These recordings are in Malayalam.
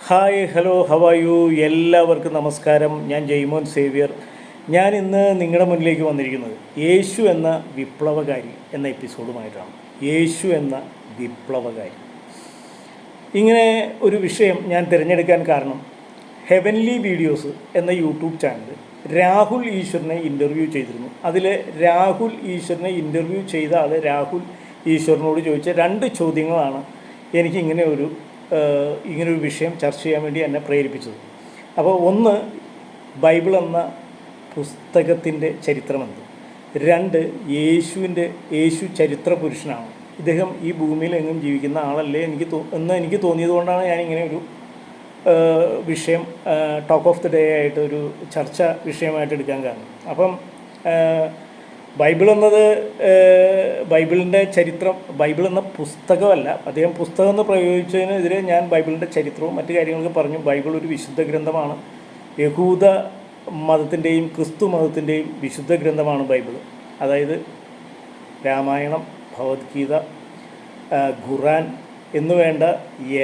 Hi hello how are you എല്ലാവർക്കും നമസ്കാരം. ഞാൻ ജെയ്മോൻ സേവ്യർ. ഞാൻ ഇന്ന് നിങ്ങളുടെ മുന്നിലേക്ക് വന്നിരിക്കുന്നത് യേശു എന്ന വിപ്ലവകാരി എന്ന എപ്പിസോഡുമായിട്ടാണ്. യേശു എന്ന വിപ്ലവകാരി, ഇങ്ങനെ ഒരു വിഷയം ഞാൻ തിരഞ്ഞെടുക്കാൻ കാരണം ഹെവൻലി വീഡിയോസ് എന്ന യൂട്യൂബ് ചാനൽ രാഹുൽ ഈശ്വറിനെ ഇൻ്റർവ്യൂ ചെയ്തിരുന്നു. അതിൽ രാഹുൽ ഈശ്വറിനെ ഇൻ്റർവ്യൂ ചെയ്ത ആൾ രാഹുൽ ഈശ്വറിനോട് ചോദിച്ച 2 ചോദ്യങ്ങളാണ് എനിക്ക് ഇങ്ങനൊരു വിഷയം ചർച്ച ചെയ്യാൻ വേണ്ടി എന്നെ പ്രേരിപ്പിച്ചത്. അപ്പോൾ ഒന്ന്, ബൈബിൾ എന്ന പുസ്തകത്തിൻ്റെ ചരിത്രമെന്ത്? 2, യേശു ചരിത്ര പുരുഷനാണ്. ഇദ്ദേഹം ഈ ഭൂമിയിൽ എങ്ങും ജീവിക്കുന്ന ആളല്ലേ എനിക്ക് തോന്നിയതുകൊണ്ടാണ് ഞാൻ ഇങ്ങനെ ഒരു വിഷയം ടോക്ക് ഓഫ് ദി ഡേ ആയിട്ട് ഒരു ചർച്ച വിഷയമായിട്ട് എടുക്കാൻ കാരണം. അപ്പം ബൈബിൾ എന്നത് ബൈബിളിൻ്റെ ചരിത്രം, ബൈബിൾ എന്ന പുസ്തകമല്ല. അദ്ദേഹം പുസ്തകം എന്ന് പ്രയോഗിച്ചതിനെതിരെ ഞാൻ ബൈബിളിൻ്റെ ചരിത്രവും മറ്റു കാര്യങ്ങളൊക്കെ പറഞ്ഞു. ബൈബിൾ ഒരു വിശുദ്ധ ഗ്രന്ഥമാണ്. യഹൂദ മതത്തിൻ്റെയും ക്രിസ്തു മതത്തിൻ്റെയും വിശുദ്ധ ഗ്രന്ഥമാണ് ബൈബിൾ. അതായത് രാമായണം, ഭഗവത്ഗീത, ഖുറാൻ എന്നു വേണ്ട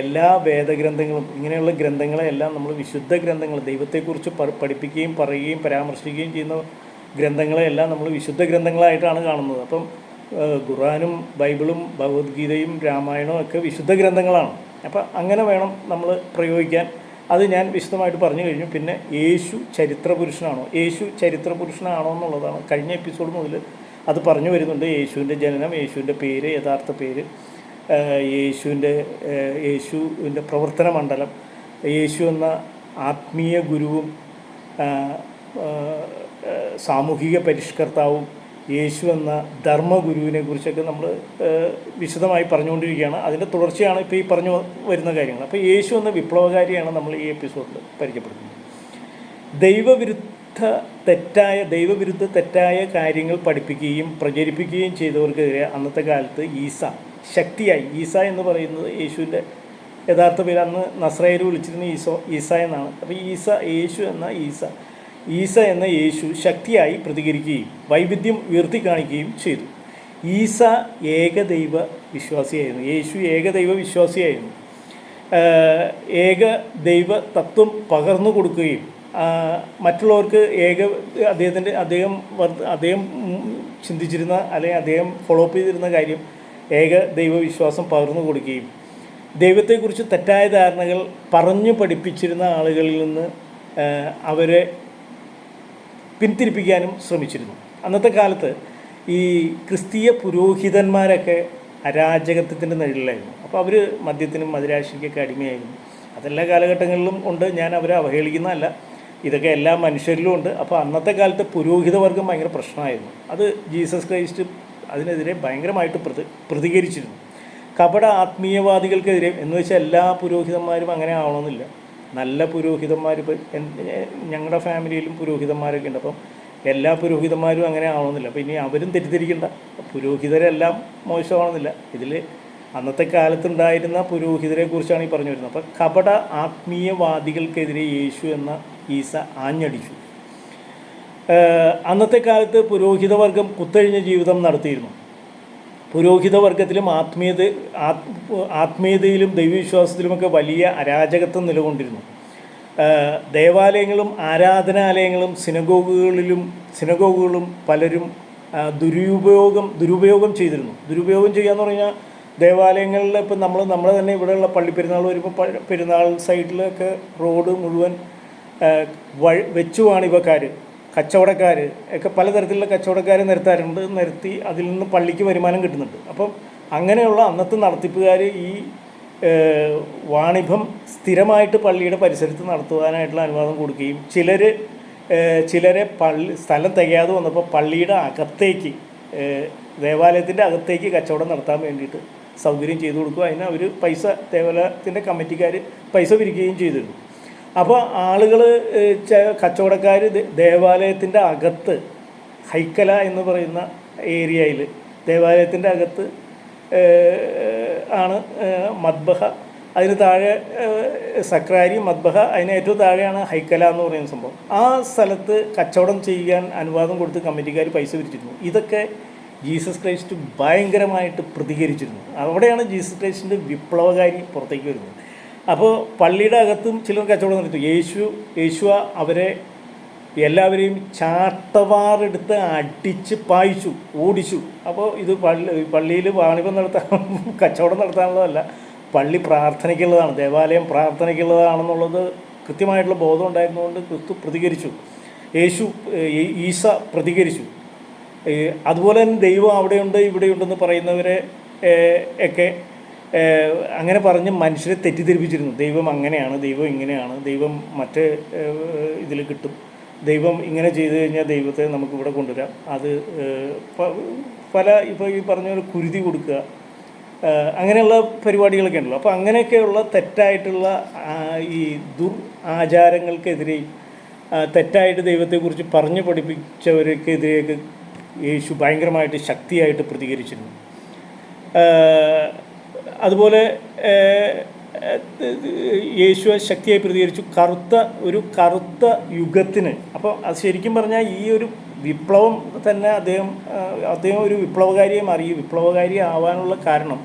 എല്ലാ വേദഗ്രന്ഥങ്ങളും, ഇങ്ങനെയുള്ള ഗ്രന്ഥങ്ങളെല്ലാം നമ്മൾ വിശുദ്ധ ഗ്രന്ഥങ്ങൾ, ദൈവത്തെക്കുറിച്ച് പഠിപ്പിക്കുകയും പറയുകയും പരാമർശിക്കുകയും ചെയ്യുന്ന ഗ്രന്ഥങ്ങളെല്ലാം നമ്മൾ വിശുദ്ധ ഗ്രന്ഥങ്ങളായിട്ടാണ് കാണുന്നത്. അപ്പം ഖുറാനും ബൈബിളും ഭഗവത്ഗീതയും രാമായണവും ഒക്കെ വിശുദ്ധ ഗ്രന്ഥങ്ങളാണ്. അപ്പം അങ്ങനെ വേണം നമ്മൾ പ്രയോഗിക്കാൻ. അത് ഞാൻ വിശദമായിട്ട് പറഞ്ഞു കഴിഞ്ഞു. പിന്നെ യേശു ചരിത്ര പുരുഷനാണോ എന്നുള്ളതാണ് കഴിഞ്ഞ എപ്പിസോഡ് മുതൽ അത് പറഞ്ഞു വരുന്നുണ്ട്. യേശുവിൻ്റെ ജനനം, യേശുവിൻ്റെ പേര്, യഥാർത്ഥ പേര്, യേശുവിൻ്റെ പ്രവർത്തന മണ്ഡലം, യേശു എന്ന ആത്മീയ ഗുരുവും സാമൂഹിക പരിഷ്കർത്താവും, യേശു എന്ന ധർമ്മഗുരുവിനെ കുറിച്ചൊക്കെ നമ്മൾ വിശദമായി പറഞ്ഞുകൊണ്ടിരിക്കുകയാണ്. അതിൻ്റെ തുടർച്ചയാണ് ഇപ്പോൾ ഈ പറഞ്ഞു വരുന്ന കാര്യങ്ങൾ. അപ്പോൾ യേശു എന്ന വിപ്ലവകാരിയാണ് നമ്മൾ ഈ എപ്പിസോഡിൽ പരിചയപ്പെടുത്തുന്നത്. ദൈവവിരുദ്ധ തെറ്റായ കാര്യങ്ങൾ പഠിപ്പിക്കുകയും പ്രചരിപ്പിക്കുകയും ചെയ്തവർക്കെതിരെ അന്നത്തെ കാലത്ത് ശക്തിയായി ഈസ എന്ന് പറയുന്നത് യേശുവിൻ്റെ യഥാർത്ഥ പേര്, അന്ന് നസ്രായർ വിളിച്ചിരുന്ന ഈസ എന്നാണ്. അപ്പോൾ ഈസ എന്ന യേശു ശക്തിയായി പ്രതികരിക്കുകയും വൈവിധ്യം ഉയർത്തി കാണിക്കുകയും ചെയ്തു. ഈസ ഏകദൈവ വിശ്വാസിയായിരുന്നു. യേശു ഏകദൈവ വിശ്വാസിയായിരുന്നു. ഏകദൈവ തത്വം പകർന്നു കൊടുക്കുകയും മറ്റുള്ളവർക്ക് അദ്ദേഹം ചിന്തിച്ചിരുന്ന, അല്ലെങ്കിൽ അദ്ദേഹം ഫോളോ അപ്പ് ചെയ്തിരുന്ന കാര്യം ഏകദൈവ വിശ്വാസം പകർന്നു കൊടുക്കുകയും ദൈവത്തെക്കുറിച്ച് തെറ്റായ ധാരണകൾ പറഞ്ഞു പഠിപ്പിച്ചിരുന്ന ആളുകളിൽ നിന്ന് അവരെ പിന്തിരിപ്പിക്കാനും ശ്രമിച്ചിരുന്നു. അന്നത്തെ കാലത്ത് ഈ ക്രിസ്തീയ പുരോഹിതന്മാരൊക്കെ അരാജകത്വത്തിൻ്റെ നിഴലിലായിരുന്നു. അപ്പോൾ അവർ മദ്യത്തിനും മദിരാശിക്കൊക്കെ അടിമയായിരുന്നു. അതെല്ലാ കാലഘട്ടങ്ങളിലും ഉണ്ട്, ഞാൻ അവരെ അവഹേളിക്കുന്നതല്ല. ഇതൊക്കെ എല്ലാ മനുഷ്യരിലും ഉണ്ട്. അപ്പോൾ അന്നത്തെ കാലത്ത് പുരോഹിതവർഗം ഭയങ്കര പ്രശ്നമായിരുന്നു. അത് ജീസസ് ക്രൈസ്റ്റ് അതിനെതിരെ ഭയങ്കരമായിട്ട് പ്രതികരിച്ചിരുന്നു. കപട ആത്മീയവാദികൾക്കെതിരെ, എന്ന് വെച്ചാൽ എല്ലാ പുരോഹിതന്മാരും അങ്ങനെ ആവണമെന്നില്ല. നല്ല പുരോഹിതന്മാർ, ഇപ്പോൾ ഞങ്ങളുടെ ഫാമിലിയിലും പുരോഹിതന്മാരൊക്കെ ഉണ്ട്. അപ്പം എല്ലാ പുരോഹിതന്മാരും അങ്ങനെ ആവണമെന്നില്ല. അപ്പോൾ ഇനി അവരും തെറ്റിദ്ധരിക്കേണ്ട, പുരോഹിതരെല്ലാം മോശമാണെന്നില്ല. ഇതിൽ അന്നത്തെ കാലത്തുണ്ടായിരുന്ന പുരോഹിതരെ കുറിച്ചാണ് ഈ പറഞ്ഞു വരുന്നത്. അപ്പോൾ കപട ആത്മീയവാദികൾക്കെതിരെ യേശു എന്ന ഈസ ആഞ്ഞടിച്ചു. അന്നത്തെ കാലത്ത് പുരോഹിതവർഗം കുത്തഴിഞ്ഞ ജീവിതം നടത്തിയിരുന്നു. പുരോഹിതവർഗത്തിലും ആത്മീയതയിലും ദൈവവിശ്വാസത്തിലുമൊക്കെ വലിയ അരാജകത്വം നിലകൊണ്ടിരുന്നു. ദേവാലയങ്ങളും ആരാധനാലയങ്ങളും സിനഗോഗുകളും പലരും ദുരുപയോഗം ചെയ്തിരുന്നു. ദുരുപയോഗം ചെയ്യുകയെന്ന് പറഞ്ഞാൽ ദേവാലയങ്ങളിൽ ഇപ്പോൾ നമ്മൾ തന്നെ ഇവിടെയുള്ള പള്ളിപ്പെരുന്നാൾ വരുമ്പോൾ പെരുന്നാൾ സൈഡിലൊക്കെ റോഡ് മുഴുവൻ വെച്ചുവാണിപ്പക്കാർ, കച്ചവടക്കാർ ഒക്കെ പലതരത്തിലുള്ള കച്ചവടക്കാരെ നിരത്തി അതിൽ നിന്ന് പള്ളിക്ക് വരുമാനം കിട്ടുന്നുണ്ട്. അപ്പം അങ്ങനെയുള്ള അന്നത്തെ നടത്തിപ്പുകാർ ഈ വാണിഭം സ്ഥിരമായിട്ട് പള്ളിയുടെ പരിസരത്ത് നടത്തുവാനായിട്ടുള്ള അനുവാദം കൊടുക്കുകയും ചിലരെ സ്ഥലം തികയാതെ വന്നപ്പോൾ പള്ളിയുടെ അകത്തേക്ക്, ദേവാലയത്തിൻ്റെ അകത്തേക്ക് കച്ചവടം നടത്താൻ വേണ്ടിയിട്ട് സൗകര്യം ചെയ്തു കൊടുക്കുക. അതിന് അവർ ദേവാലയത്തിൻ്റെ കമ്മിറ്റിക്കാർ പൈസ പിരിക്കുകയും ചെയ്തിരുന്നു. അപ്പോൾ ആളുകൾ, കച്ചവടക്കാർ ദേവാലയത്തിൻ്റെ അകത്ത്, ഹൈക്കല എന്ന് പറയുന്ന ഏരിയയിൽ ദേവാലയത്തിൻ്റെ അകത്ത് ആണ് മദ്ബഹ, അതിന് താഴെ സക്രാരി, മദ്ബഹ, അതിന് ഏറ്റവും താഴെയാണ് ഹൈക്കല എന്ന് പറയുന്ന സംഭവം. ആ സ്ഥലത്ത് കച്ചവടം ചെയ്യാൻ അനുവാദം കൊടുത്ത് കമ്മിറ്റിക്കാർ പൈസ പിരിച്ചിരുന്നു. ഇതൊക്കെ ജീസസ് ക്രൈസ്റ്റ് ഭയങ്കരമായിട്ട് പ്രതികരിച്ചിരുന്നു. അവിടെയാണ് ജീസസ് ക്രൈസ്റ്റിൻ്റെ വിപ്ലവകാരി പുറത്തേക്ക് വരുന്നത്. അപ്പോൾ പള്ളിയുടെ അകത്തും ചിലർ കച്ചവടം നടത്തും. യേശു അവരെ എല്ലാവരെയും ചാട്ടവാറെടുത്ത് അടിച്ച് പായിച്ചു, ഓടിച്ചു. അപ്പോൾ ഇത് പള്ളിയിൽ വാണിഭം നടത്താൻ കച്ചവടം നടത്താനുള്ളതല്ല, പള്ളി പ്രാർത്ഥനയ്ക്കുള്ളതാണ്, ദേവാലയം പ്രാർത്ഥനയ്ക്കുള്ളതാണെന്നുള്ളത് കൃത്യമായിട്ടുള്ള ബോധം ഉണ്ടായിരുന്നുകൊണ്ട് ക്രിസ്തു പ്രതികരിച്ചു, ഈസ പ്രതികരിച്ചു. അതുപോലെ തന്നെ ദൈവം അവിടെയുണ്ട് ഇവിടെയുണ്ടെന്ന് പറയുന്നവരെ ഒക്കെ അങ്ങനെ പറഞ്ഞ് മനുഷ്യരെ തെറ്റിദ്ധരിപ്പിച്ചിരുന്നു. ദൈവം അങ്ങനെയാണ്, ദൈവം ഇങ്ങനെയാണ്, ദൈവം മറ്റേ ഇതിൽ കിട്ടും, ദൈവം ഇങ്ങനെ ചെയ്തു കഴിഞ്ഞാൽ ദൈവത്തെ നമുക്കിവിടെ കൊണ്ടുവരാം. അത് പല ഇപ്പോൾ ഈ പറഞ്ഞ പോലെ കുരുതി കൊടുക്കുക, അങ്ങനെയുള്ള പരിപാടികളൊക്കെ ഉണ്ടല്ലോ. അപ്പോൾ അങ്ങനെയൊക്കെയുള്ള തെറ്റായിട്ടുള്ള ഈ ആചാരങ്ങൾക്കെതിരെ, തെറ്റായിട്ട് ദൈവത്തെക്കുറിച്ച് പറഞ്ഞു പഠിപ്പിച്ചവർക്കെതിരെയൊക്കെ യേശു ഭയങ്കരമായിട്ട് ശക്തിയായിട്ട് പ്രതികരിച്ചിരുന്നു. അതുപോലെ യേശു ശക്തിയായി പ്രതികരിച്ചു കറുത്ത യുഗത്തിന്. അപ്പോൾ അത് ശരിക്കും പറഞ്ഞാൽ ഈ ഒരു വിപ്ലവം തന്നെ അദ്ദേഹം ഒരു വിപ്ലവകാരി ആവാനുള്ള കാരണം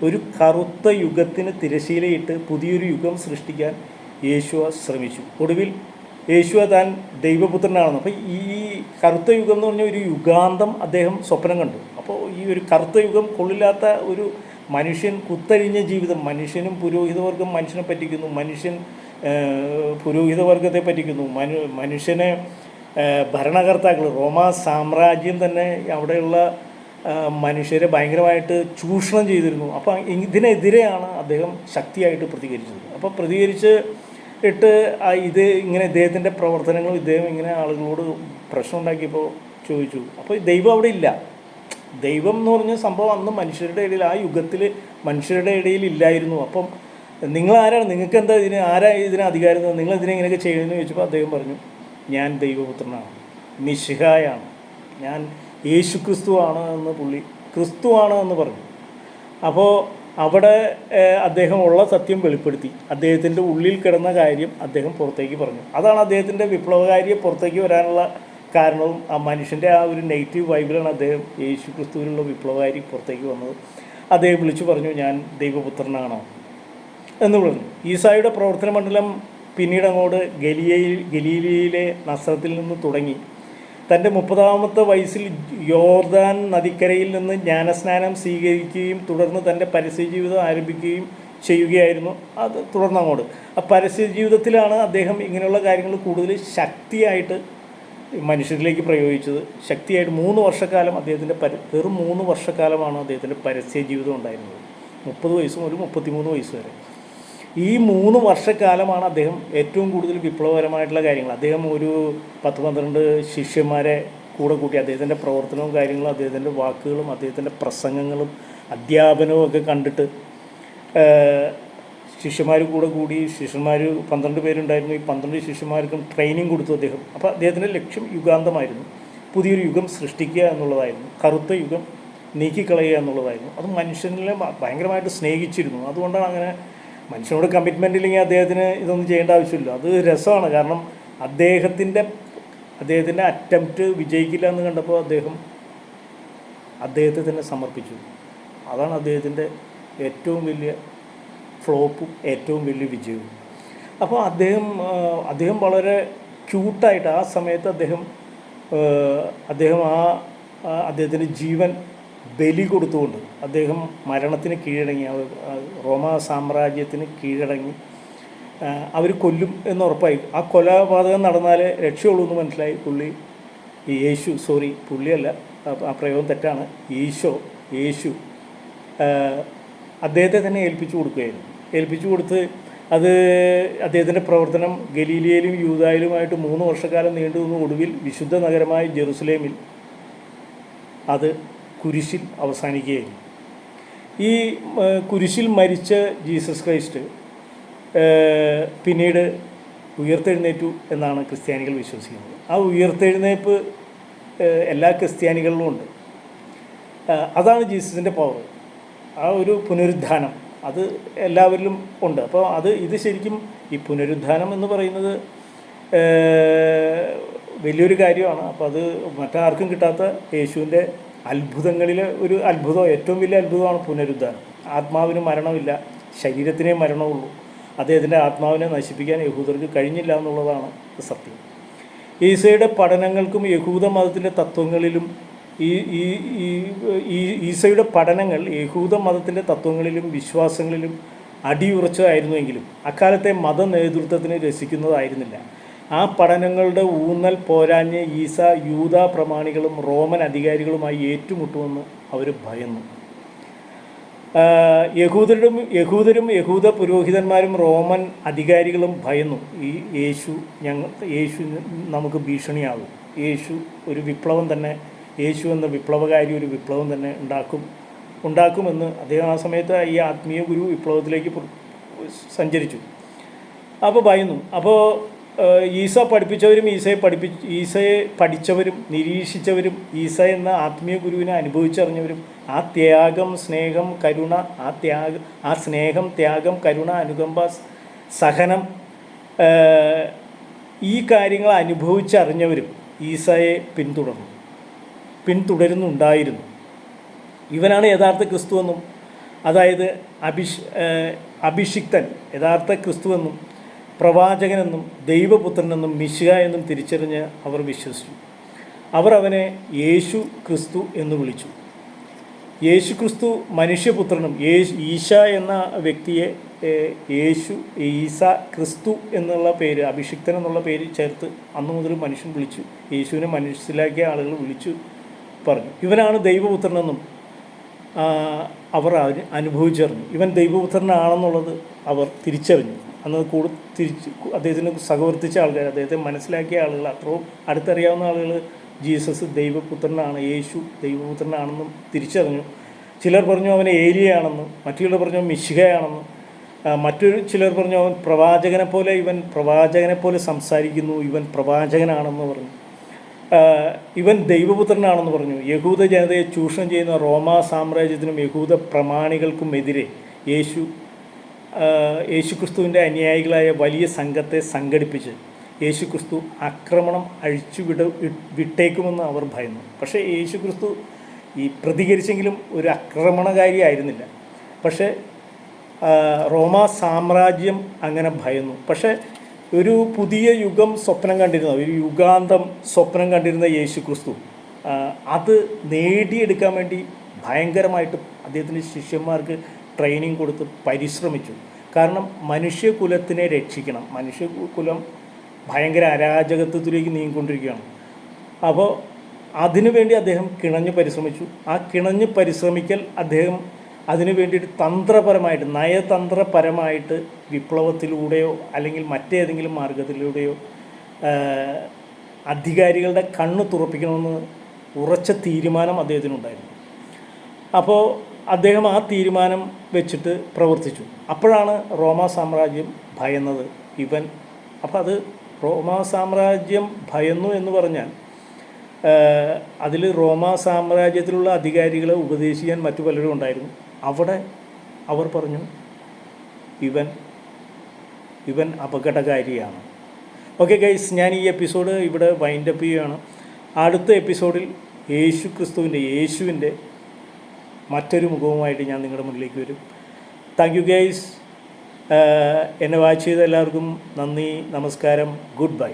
ഒരു കറുത്ത യുഗത്തിന് തിരശീലയിട്ട് പുതിയൊരു യുഗം സൃഷ്ടിക്കാൻ യേശുവ ശ്രമിച്ചു. ഒടുവിൽ യേശുവ താൻ ദൈവപുത്രനാണെന്ന്. അപ്പോൾ ഈ കറുത്ത യുഗം എന്ന് പറഞ്ഞാൽ ഒരു യുഗാന്തം അദ്ദേഹം സ്വപ്നം കണ്ടു. അപ്പോൾ ഈ ഒരു കറുത്ത യുഗം കൊള്ളില്ലാത്ത ഒരു മനുഷ്യൻ, കുത്തഴിഞ്ഞ ജീവിതം, മനുഷ്യനും പുരോഹിതവർഗം മനുഷ്യനെ പറ്റിക്കുന്നു, മനുഷ്യൻ പുരോഹിതവർഗത്തെ പറ്റിക്കുന്നു, മനുഷ്യനെ ഭരണകർത്താക്കൾ, റോമാ സാമ്രാജ്യം തന്നെ അവിടെയുള്ള മനുഷ്യരെ ഭയങ്കരമായിട്ട് ചൂഷണം ചെയ്തിരുന്നു. അപ്പോൾ ഇതിനെതിരെയാണ് അദ്ദേഹം ശക്തിയായിട്ട് പ്രതികരിച്ചത്. അപ്പോൾ പ്രതികരിച്ചിട്ട് ഇത് ഇങ്ങനെ ഇദ്ദേഹത്തിൻ്റെ പ്രവർത്തനങ്ങളും ഇദ്ദേഹം ഇങ്ങനെ ആളുകളോട് പ്രശ്നം ഉണ്ടാക്കിയപ്പോൾ ചോദിച്ചു, അപ്പോൾ ദൈവം അവിടെ ഇല്ല. ദൈവം എന്ന് പറഞ്ഞ സംഭവം അന്ന് മനുഷ്യരുടെ ഇടയിൽ, ആ യുഗത്തിൽ മനുഷ്യരുടെ ഇടയിൽ ഇല്ലായിരുന്നു. അപ്പം നിങ്ങളാരാണ്, നിങ്ങൾക്ക് എന്താ ഇതിന് അധികാരം, നിങ്ങൾ ഇങ്ങനെയൊക്കെ ചെയ്യുമെന്ന് ചോദിച്ചപ്പോൾ അദ്ദേഹം പറഞ്ഞു, ഞാൻ ദൈവപുത്രനാണ്, മിശിഹായാണ്, ഞാൻ യേശു ക്രിസ്തുവാണ് എന്ന് പറഞ്ഞു. അപ്പോൾ അവിടെ അദ്ദേഹം ഉള്ള സത്യം വെളിപ്പെടുത്തി, അദ്ദേഹത്തിൻ്റെ ഉള്ളിൽ കിടന്ന കാര്യം അദ്ദേഹം പുറത്തേക്ക് പറഞ്ഞു. അതാണ് അദ്ദേഹത്തിൻ്റെ വിപ്ലവകാരിയെ പുറത്തേക്ക് വരാനുള്ള കാരണവും ആ മനുഷ്യൻ്റെ ആ ഒരു നെഗറ്റീവ് വൈബിലാണ് അദ്ദേഹം യേശു ക്രിസ്തുവിലുള്ള വിപ്ലവകാരി പുറത്തേക്ക് വന്നത്. അദ്ദേഹം വിളിച്ചു പറഞ്ഞു, ഞാൻ ദൈവപുത്രനാണ് എന്ന് പറഞ്ഞു. ഈസായുടെ പ്രവർത്തന മണ്ഡലം പിന്നീട് അങ്ങോട്ട് ഗലീലയിലെ നസ്രത്തിൽ നിന്ന് തുടങ്ങി തൻ്റെ 30-ാമത്തെ വയസ്സിൽ യോർദാൻ നദിക്കരയിൽ നിന്ന് ജ്ഞാനസ്നാനം സ്വീകരിക്കുകയും തുടർന്ന് തൻ്റെ പരസ്യജീവിതം ആരംഭിക്കുകയും ചെയ്യുകയായിരുന്നു. അത് തുടർന്നങ്ങോട്ട് ആ പരസ്യജീവിതത്തിലാണ് അദ്ദേഹം ഇങ്ങനെയുള്ള കാര്യങ്ങൾ കൂടുതൽ ശക്തിയായിട്ട് മനുഷ്യരിലേക്ക് പ്രയോഗിച്ചത്. ശക്തിയായിട്ട് 3 വർഷക്കാലം അദ്ദേഹത്തിൻ്റെ വെറും 3 വർഷക്കാലമാണ് അദ്ദേഹത്തിൻ്റെ പരസ്യ ജീവിതം ഉണ്ടായിരുന്നത്. 30 വയസ്സും ഒരു 33 വയസ്സ് വരെ. ഈ 3 വർഷക്കാലമാണ് അദ്ദേഹം ഏറ്റവും കൂടുതൽ വിപ്ലവകരമായിട്ടുള്ള കാര്യങ്ങൾ. അദ്ദേഹം ഒരു 10-12 ശിഷ്യന്മാരെ കൂടെ കൂട്ടി അദ്ദേഹത്തിൻ്റെ പ്രവർത്തനവും കാര്യങ്ങളും അദ്ദേഹത്തിൻ്റെ വാക്കുകളും അദ്ദേഹത്തിൻ്റെ പ്രസംഗങ്ങളും അധ്യാപനവും ഒക്കെ കണ്ടിട്ട് ശിഷ്യന്മാർ കൂടെ കൂടി, ശിഷ്യന്മാർ 12 പേരുണ്ടായിരുന്നു. ഈ 12 ശിഷ്യന്മാർക്കും ട്രെയിനിങ് കൊടുത്തു അദ്ദേഹം. അപ്പോൾ അദ്ദേഹത്തിൻ്റെ ലക്ഷ്യം യുഗാന്തമായിരുന്നു, പുതിയൊരു യുഗം സൃഷ്ടിക്കുക എന്നുള്ളതായിരുന്നു, കറുത്ത യുഗം നീക്കിക്കളയുക എന്നുള്ളതായിരുന്നു. അത് മനുഷ്യനെ ഭയങ്കരമായിട്ട് സ്നേഹിച്ചിരുന്നു. അതുകൊണ്ടാണ് അങ്ങനെ മനുഷ്യനോട് കമ്മിറ്റ്മെൻ്റ് ഇല്ലെങ്കിൽ അദ്ദേഹത്തിന് ഇതൊന്നും ചെയ്യേണ്ട ആവശ്യമില്ല. അത് രസമാണ്. കാരണം അദ്ദേഹത്തിൻ്റെ അറ്റംപ്റ്റ് വിജയിക്കില്ല എന്ന് കണ്ടപ്പോൾ അദ്ദേഹത്തെ തന്നെ സമർപ്പിച്ചു. അതാണ് അദ്ദേഹത്തിൻ്റെ ഏറ്റവും വലിയ ഫ്ലോപ്പും ഏറ്റവും വലിയ വിജയവും. അപ്പോൾ അദ്ദേഹം വളരെ ക്യൂട്ടായിട്ട് ആ സമയത്ത് അദ്ദേഹത്തിൻ്റെ ജീവൻ ബലി കൊടുത്തുകൊണ്ട് അദ്ദേഹം മരണത്തിന് കീഴടങ്ങി, റോമാ സാമ്രാജ്യത്തിന് കീഴടങ്ങി. അവർ കൊല്ലും എന്നുറപ്പായി. ആ കൊലപാതകം നടന്നാലേ രക്ഷയുള്ളൂ എന്ന് മനസ്സിലായി. പുള്ളിയല്ല, ആ പ്രയോഗം തെറ്റാണ്, യേശു അദ്ദേഹത്തെ തന്നെ ഏൽപ്പിച്ചു കൊടുത്ത് അത് അദ്ദേഹത്തിൻ്റെ പ്രവർത്തനം ഗലീലയിലും യൂദായിലുമായിട്ട് 3 വർഷക്കാലം നീണ്ടു നിന്നു. ഒടുവിൽ വിശുദ്ധ നഗരമായ ജെറുസലേമിൽ അത് കുരിശിൽ അവസാനിക്കുകയായിരുന്നു. ഈ കുരിശിൽ മരിച്ച ജീസസ് ക്രൈസ്റ്റ് പിന്നീട് ഉയർത്തെഴുന്നേറ്റു എന്നാണ് ക്രിസ്ത്യാനികൾ വിശ്വസിക്കുന്നത്. ആ ഉയർത്തെഴുന്നേൽപ്പ് എല്ലാ ക്രിസ്ത്യാനികളിലും ഉണ്ട്. അതാണ് ജീസസിൻ്റെ പവർ. ആ ഒരു പുനരുദ്ധാനം അത് എല്ലാവരിലും ഉണ്ട്. അപ്പോൾ ഇത് ശരിക്കും ഈ പുനരുദ്ധാനം എന്ന് പറയുന്നത് വലിയൊരു കാര്യമാണ്. അപ്പോൾ അത് മറ്റാർക്കും കിട്ടാത്ത യേശുവിൻ്റെ അത്ഭുതങ്ങളിലെ ഒരു അത്ഭുതം, ഏറ്റവും വലിയ അത്ഭുതമാണ് പുനരുദ്ധാനം. ആത്മാവിന് മരണമില്ല, ശരീരത്തിനേ മരണമുള്ളൂ. അദ്ദേഹത്തിൻ്റെ ആത്മാവിനെ നശിപ്പിക്കാൻ യഹൂദർക്ക് കഴിഞ്ഞില്ല എന്നുള്ളതാണ് സത്യം. ഈസയുടെ പഠനങ്ങൾക്കും യഹൂദ മതത്തിൻ്റെ തത്വങ്ങളിലും ഈസയുടെ പഠനങ്ങൾ യഹൂദ മതത്തിൻ്റെ തത്വങ്ങളിലും വിശ്വാസങ്ങളിലും അടിയുറച്ചതായിരുന്നുവെങ്കിലും അക്കാലത്തെ മത നേതൃത്വത്തിന് രസിക്കുന്നതായിരുന്നില്ല. ആ പഠനങ്ങളുടെ ഊന്നൽ പോരാഞ്ഞ് ഈസ യൂദ പ്രമാണികളും റോമൻ അധികാരികളുമായി ഏറ്റുമുട്ടുമെന്ന് അവർ ഭയന്നു. യഹൂദരും യഹൂദ പുരോഹിതന്മാരും റോമൻ അധികാരികളും ഭയന്നു. യേശു നമുക്ക് ഭീഷണിയാകും, യേശു ഒരു വിപ്ലവം തന്നെ, യേശു എന്ന വിപ്ലവകാരി ഒരു വിപ്ലവം തന്നെ ഉണ്ടാക്കുമെന്ന് അദ്ദേഹം ആ സമയത്ത് ഈ ആത്മീയ ഗുരു വിപ്ലവത്തിലേക്ക് സഞ്ചരിച്ചു. അപ്പോൾ ഭയന്നു. അപ്പോൾ ഈസ പഠിപ്പിച്ചവരും ഈസയെ പഠിച്ചവരും നിരീക്ഷിച്ചവരും ഈസ എന്ന ആത്മീയ ഗുരുവിനെ അനുഭവിച്ചറിഞ്ഞവരും ആ ത്യാഗം, സ്നേഹം, കരുണ, ആ സ്നേഹം, ത്യാഗം, കരുണ, അനുകമ്പ, സഹനം, ഈ കാര്യങ്ങൾ അനുഭവിച്ചറിഞ്ഞവരും ഈസയെ പിന്തുടരുന്നുണ്ടായിരുന്നു. ഇവനാണ് യഥാർത്ഥ ക്രിസ്തുവെന്നും, അതായത് അഭിഷിക്തൻ, യഥാർത്ഥ ക്രിസ്തുവെന്നും പ്രവാചകനെന്നും ദൈവപുത്രനെന്നും മിശിഹ എന്നും തിരിച്ചറിഞ്ഞ് അവർ വിശ്വസിച്ചു. അവർ അവനെ യേശു ക്രിസ്തു എന്ന് വിളിച്ചു. യേശു ക്രിസ്തു മനുഷ്യപുത്രനും ഈശ എന്ന വ്യക്തിയെ ഈസ ക്രിസ്തു എന്നുള്ള പേര്, അഭിഷിക്തൻ എന്നുള്ള പേര് ചേർത്ത് അന്നു മുതൽ മനുഷ്യൻ വിളിച്ചു. യേശുവിനെ മനസ്സിലാക്കിയ ആളുകൾ വിളിച്ചു പറഞ്ഞു. ഇവനാണ് ദൈവപുത്രനെന്നും അവർ അനുഭവിച്ചറിഞ്ഞു. ഇവൻ ദൈവപുത്രനാണെന്നുള്ളത് അവർ തിരിച്ചറിഞ്ഞു. അന്ന് അദ്ദേഹത്തിന് സഹവർത്തിച്ച ആൾക്കാർ, അദ്ദേഹത്തെ മനസ്സിലാക്കിയ ആളുകൾ, അത്രയും അടുത്തറിയാവുന്ന ആളുകൾ ജീസസ് ദൈവപുത്രനാണ്, യേശു ദൈവപുത്രനാണെന്നും തിരിച്ചറിഞ്ഞു. ചിലർ പറഞ്ഞു അവൻ ഏലിയാണെന്നും, മറ്റു ചിലർ പറഞ്ഞു മിശിഹയാണെന്നും, ചിലർ പറഞ്ഞു ഇവൻ പ്രവാചകനെ പോലെ സംസാരിക്കുന്നു, ഇവൻ പ്രവാചകനാണെന്ന് പറഞ്ഞു. ഇവൻ ദൈവപുത്രനാണെന്ന് പറഞ്ഞു. യഹൂദ ജനതയെ ചൂഷണം ചെയ്യുന്ന റോമാ സാമ്രാജ്യത്തിനും യഹൂദ പ്രമാണികൾക്കുമെതിരെ യേശുക്രിസ്തുവിൻ്റെ അനുയായികളായ വലിയ സംഘത്തെ സംഘടിപ്പിച്ച് യേശുക്രിസ്തു ആക്രമണം വിട്ടേക്കുമെന്ന് അവർ ഭയന്നു. പക്ഷേ യേശുക്രിസ്തു പ്രതികരിച്ചെങ്കിലും ഒരു ആക്രമണകാരി ആയിരുന്നില്ല. പക്ഷേ റോമാ സാമ്രാജ്യം അങ്ങനെ ഭയന്നു. പക്ഷേ ഒരു പുതിയ യുഗം സ്വപ്നം കണ്ടിരുന്ന, ഒരു യുഗാന്തം സ്വപ്നം കണ്ടിരുന്ന യേശുക്രിസ്തു അത് നേടിയെടുക്കാൻ വേണ്ടി ഭയങ്കരമായിട്ട് അദ്ദേഹത്തിൻ്റെ ശിഷ്യന്മാർക്ക് ട്രെയിനിങ് കൊടുത്ത് പരിശ്രമിച്ചു. കാരണം മനുഷ്യകുലത്തിനെ രക്ഷിക്കണം. മനുഷ്യകുലം ഭയങ്കര അരാജകത്വത്തിലേക്ക് നീങ്ങിക്കൊണ്ടിരിക്കുകയാണ്. അപ്പോൾ അതിനുവേണ്ടി അദ്ദേഹം കിണഞ്ഞ് പരിശ്രമിച്ചു. ആ കിണഞ്ഞ് പരിശ്രമിക്കൽ അദ്ദേഹം അതിനു വേണ്ടിയിട്ട് നയതന്ത്രപരമായിട്ട് വിപ്ലവത്തിലൂടെയോ അല്ലെങ്കിൽ മറ്റേതെങ്കിലും മാർഗത്തിലൂടെയോ അധികാരികളുടെ കണ്ണ് തുറപ്പിക്കണമെന്ന് ഉറച്ച തീരുമാനം അദ്ദേഹത്തിനുണ്ടായിരുന്നു. അപ്പോൾ അദ്ദേഹം ആ തീരുമാനം വെച്ചിട്ട് പ്രവർത്തിച്ചു. അപ്പോഴാണ് റോമാ സാമ്രാജ്യം ഭയന്നത്. അപ്പോൾ അത് റോമാ സാമ്രാജ്യം ഭയന്നു എന്ന് പറഞ്ഞാൽ അതിൽ റോമാ സാമ്രാജ്യത്തിലുള്ള അധികാരികളെ ഉപദേശിക്കാൻ മറ്റു പലരും ഉണ്ടായിരുന്നു. അവിടെ അവർ പറഞ്ഞു ഇവൻ അപകടകാരിയാണ്. ഓക്കെ ഗൈസ്, ഞാൻ ഈ എപ്പിസോഡ് ഇവിടെ വൈൻഡപ്പ് ചെയ്യുകയാണ്. അടുത്ത എപ്പിസോഡിൽ യേശുവിൻ്റെ മറ്റൊരു മുഖവുമായിട്ട് ഞാൻ നിങ്ങളുടെ മുന്നിലേക്ക് വരും. Thank you guys. എന്നെ വാച്ച് ചെയ്ത എല്ലാവർക്കും നന്ദി, നമസ്കാരം, ഗുഡ് ബൈ.